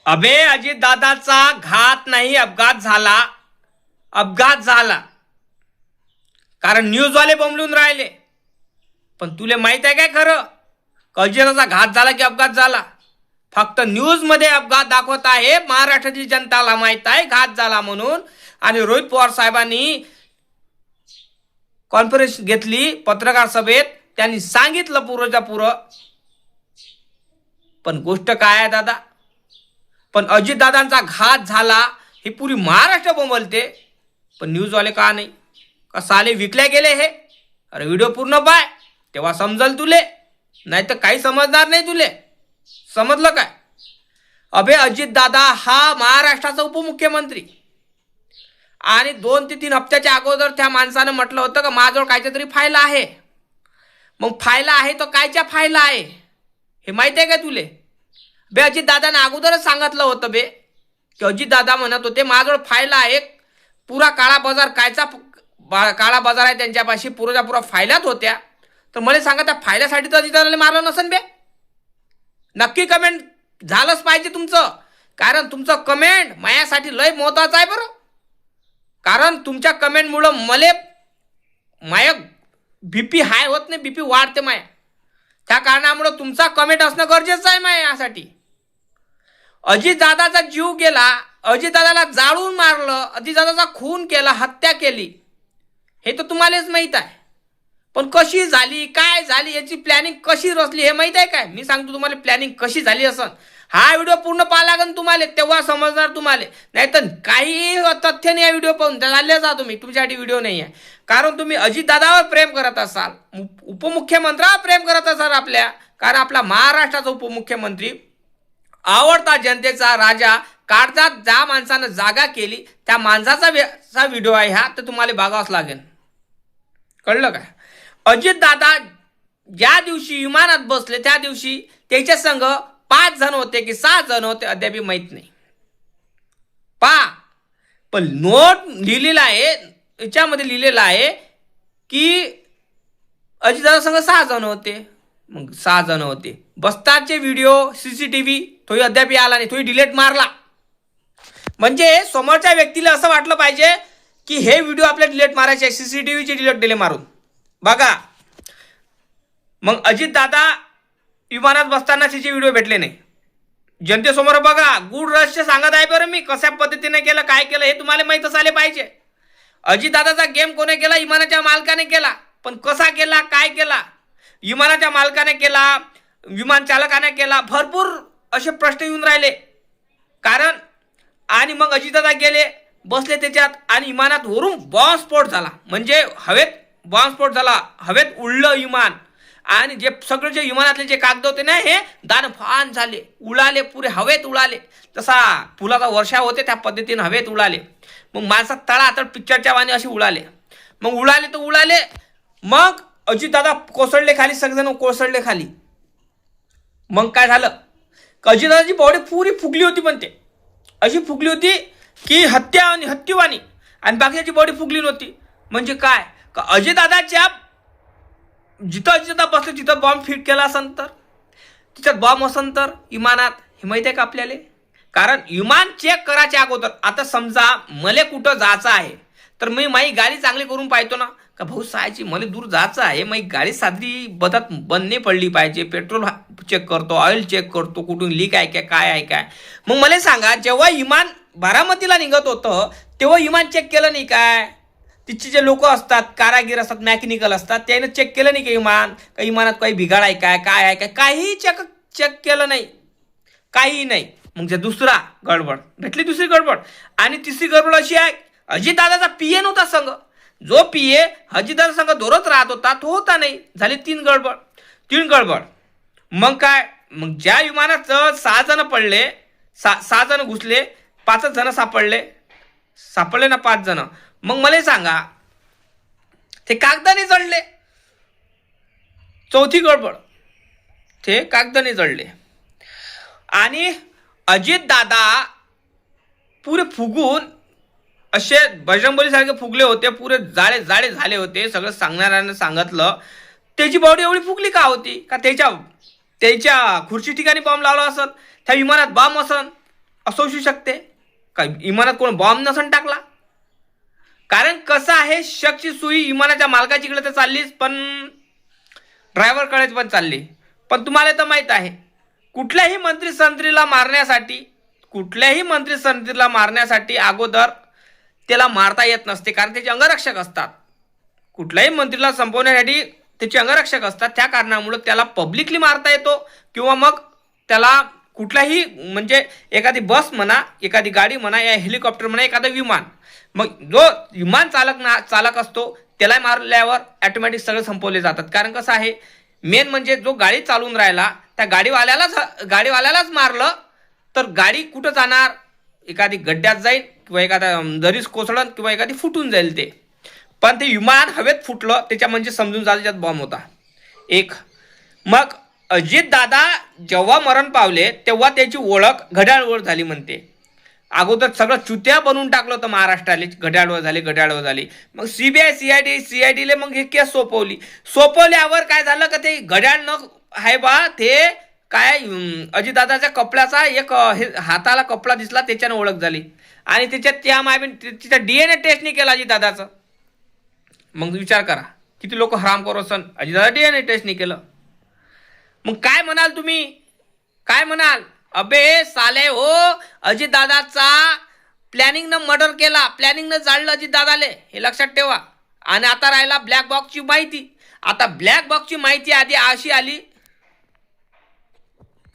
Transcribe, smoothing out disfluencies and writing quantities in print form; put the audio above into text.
अबे अजित दादाचा घात नाही, अपघात झाला. अपघात झाला कारण न्यूजवाले बोंबलून राहिले. पण तुले माहित आहे काय खरं? अजिताचा घात झाला की अपघात झाला? फक्त न्यूज मध्ये अपघात दाखवत आहे. महाराष्ट्रातील जनताला माहित आहे घात झाला म्हणून. आणि रोहित पवार साहेबांनी कॉन्फरन्स घेतली पत्रकार सभेत, त्यांनी सांगितलं पुरंच्या पुरं. पण गोष्ट काय आहे दादा? पण अजितदादांचा घात झाला ही पुरी महाराष्ट्र बोंबलते, पण न्यूजवाले का नाही? का साले विकले गेले हे? अरे व्हिडिओ पूर्ण पाय, तेव्हा समजल तुले, नाही तर काही समजणार नाही तुले. समजलं काय? अबे अजितदादा हा महाराष्ट्राचा उपमुख्यमंत्री, आणि 2 ते 3 हप्त्याच्या अगोदर त्या माणसानं म्हटलं होतं का माझ्याजवळ कायच्या तरी फाईल आहे. मग फाईल आहे तर कायच्या फाईल आहे हे माहिती आहे का तुले? बे अजितदादाने अगोदरच सांगितलं होतं बे, की अजितदादा म्हणत होते माझ्याजवळ फाईल आहे, पुरा काळा बाजार कायचा काळा बाजार आहे त्यांच्यापाशी, पुराच्या पुरा फायलात होत्या. तर मला सांगा त्या फायल्यासाठी तर अजितदादाला मारलं नसन बे? नक्की कमेंट झालंच पाहिजे तुमचं, कारण तुमचं कमेंट माझ्यासाठी लय महत्वाचं आहे बरं. कारण तुमच्या कमेंटमुळं मले माया बीपी हाय होत नाही, बीपी वाढते माया. त्या कारणामुळं तुमचा कमेंट असणं गरजेचं आहे माया यासाठी. अजितदादाचा जीव गेला, अजितदादाला जाळून मारलं, अजितदादाचा खून केला, हत्या केली, हे तर तुम्हालाच माहीत आहे. पण कशी झाली, काय झाली, याची प्लॅनिंग कशी रचली हे माहीत आहे काय? मी सांगतो तुम्हाला प्लॅनिंग कशी झाली असन. हा व्हिडिओ पूर्ण पाहा लागेल तुम्हाला, तेव्हा समजणार तुम्हाला. नाहीतर काही तथ्य नाही, व्हिडिओ पाहून चालले जा तुम्ही, तुमच्यासाठी व्हिडिओ नाही आहे. कारण तुम्ही अजितदादावर प्रेम करत असाल, उपमुख्यमंत्र्यावर प्रेम करत असाल आपल्या, कारण आपला महाराष्ट्राचा उपमुख्यमंत्री, आवडता जनतेचा राजा, काळजात ज्या माणसानं जागा केली त्या माणसाचा व्हिडिओ आहे हा, तर तुम्हाला बघावाच लागेल. कळलं काय? अजितदादा ज्या दिवशी विमानात बसले त्या दिवशी त्याच्या संघ 5 जण होते की 6 जण होते अद्याप माहित नाही. पण नोट लिहिलेला आहे, याच्यामध्ये लिहिलेलं आहे की अजितदादा संघ 6 जण होते. मग 6 जण होते. बसताचे व्हिडिओ सीसीटीव्ही तोही अद्याप आला नाही, तोही डिलीट मारला. म्हणजे समोरच्या व्यक्तीला असं वाटलं पाहिजे की हे व्हिडिओ आपल्याला डिलीट मारायचे, सीसीटीव्हीचे डिलीट दिले मारून. बघा, मग अजितदादा विमानात बसताना तिचे व्हिडिओ भेटले नाही. जनतेसमोर बघा, गूढ रहस्य सांगत आहे बरं मी, कशा पद्धतीने केलं, काय केलं हे तुम्हाला माहीत असायला पाहिजे. अजितदादाचा गेम कोणी केला? विमानाच्या मालकाने केला. पण कसा केला, काय केला? विमानाच्या मालकाने केला, विमान चालकाने केला, भरपूर असे प्रश्न येऊन राहिले. कारण आणि मग अजितदादा गेले, बसले त्याच्यात, आणि विमानात वरून बॉम्बस्फोट झाला. म्हणजे हवेत बॉम्बस्फोट झाला, हवेत उडलं विमान, आणि जे सगळे जे विमानातले जे कागद होते ना हे दानफान झाले, उडाले, पुरे हवेत उडाले. तसा फुलाचा वर्षा होते त्या पद्धतीने हवेत उडाले. मग माणसात तळातळ पिक्चरच्या वाणी असे उडाले. मग उडाले तर उडाले, मग अजितदादा कोसळले खाली, सगळेजण कोसळले खाली. मग काय झालं? अजितदादाची बॉडी पुरी फुगली होती, पण ते अशी फुगली होती की हत्तीवाणी, आणि बाकीची बॉडी फुगली नव्हती. म्हणजे काय? का अजितदादाच्या जिथं अजितदादा बसले तिथं बॉम्ब फिट केला असन तर, तिच्यात बॉम्ब असन तर विमानात, हे माहिती आहे का आपल्याला? कारण विमान चेक करायच्या अगोदर, आता समजा मला कुठं जायचं आहे तर मी माझी गाडी चांगली करून पाहतो ना, का भाऊ सायची मला दूर जायचं आहे, माझी गाडी साधी बदत बंद नाही पडली पाहिजे, पेट्रोल चेक करतो, ऑइल चेक करतो, कुठून लीक आहे काय आहे काय. मग मला सांगा, जेव्हा विमान बारामतीला निघत होतं तेव्हा विमान चेक केलं नाही काय? तिचे जे लोक असतात, कारागीर असतात, मॅकॅनिकल असतात, त्याने चेक केलं नाही की विमान, काही विमानात काही बिघाड आहे काय आहे काय? काही चेक केलं नाही, काही नाही. मग जे दुसरा गडबड भेटली, दुसरी गडबड. आणि तिसरी गडबड अशी आहे, अजितदादाचा पीए नव्हता संघ, जो पीए अजितदादा संघ दौरत राहत होता तो होता नाही. झाली 3 गडबड. मग काय? मग ज्या विमानात 6 जण पडले, 6 जण घुसले, 5 जण सापडले ना, 5 जण. मग मला सांगा, ते कागदाने जळले. चौथी गडबड, ते कागदाने जळले. आणि अजितदादा पुरे फुगून असे बजरंगबली सारखे फुगले होते, पुरे जाळे झाले होते. सगळं सांगणाऱ्यानं सांगितलं. त्याची बॉडी एवढी फुगली का होती? का त्याच्या खुर्ची ठिकाणी बॉम्ब लावला असेल, त्या विमानात बॉम्ब असन, असं असू शकते का? विमानात कोण बॉम्ब नसन टाकला? कारण कसं आहे, शकची सुई विमानाच्या मालकाची इकडे तर चाललीच, पण ड्रायव्हरकडे पण चालली. पण तुम्हाला तर माहित आहे, कुठल्याही मंत्री संत्रीला मारण्यासाठी अगोदर त्याला मारता येत नसते, कारण त्याचे अंगरक्षक असतात. कुठल्याही मंत्रीला संपवण्यासाठी त्याचे अंगरक्षक असतात. त्या कारणामुळे त्याला पब्लिकली मारता येतो, किंवा मग त्याला कुठलाही म्हणजे एखादी बस म्हणा, एखादी गाडी म्हणा, या हेलिकॉप्टर म्हणा, एखादं विमान, मग जो विमान चालक असतो त्याला मारल्यावर ऑटोमॅटिक सगळे संपवले जातात. कारण कसं आहे, मेन म्हणजे जो गाडी चालवून राहिला त्या गाडीवाल्यालाच मारलं तर गाडी कुठं जाणार? एखादी गड्ड्यात जाईल, किंवा एखाद्या दरीच कोसळन, किंवा एखादी फुटून जाईल ते. पण ते विमान हवेत फुटलं त्याच्या म्हणजे समजून जा त्याच्यात बॉम्ब होता एक. मग अजित दादा जेव्हा मरण पावले तेव्हा त्याची ओळख घड्याळवर झाली म्हणते. अगोदर सगळं चुत्या बनवून टाकलं होतं महाराष्ट्राला, घड्याळवर झाली. मग सीबीआय सीआयडीले मग हे केस सोपवल्यावर काय झालं का, ते घड्याळ न आहे बा, ते काय अजितदादाच्या कपड्याचा एक हाताला कपडा दिसला, त्याच्यानं ओळख झाली. आणि त्याच्यात तिचा DNA टेस्ट नाही केला अजितदादाचं. मग विचार करा किती लोक हरामखोर असन, अजितदादा DNA टेस्ट नाही केलं. मग काय म्हणाल तुम्ही? काय म्हणाल? अबे साले हो, अजितदादाचा प्लॅनिंगनं मर्डर केला, प्लॅनिंगनं जाळलं अजितदादाले, हे लक्षात ठेवा. आणि आता राहिला ब्लॅक बॉक्सची माहिती. आता ब्लॅक बॉक्सची माहिती आधी अशी आली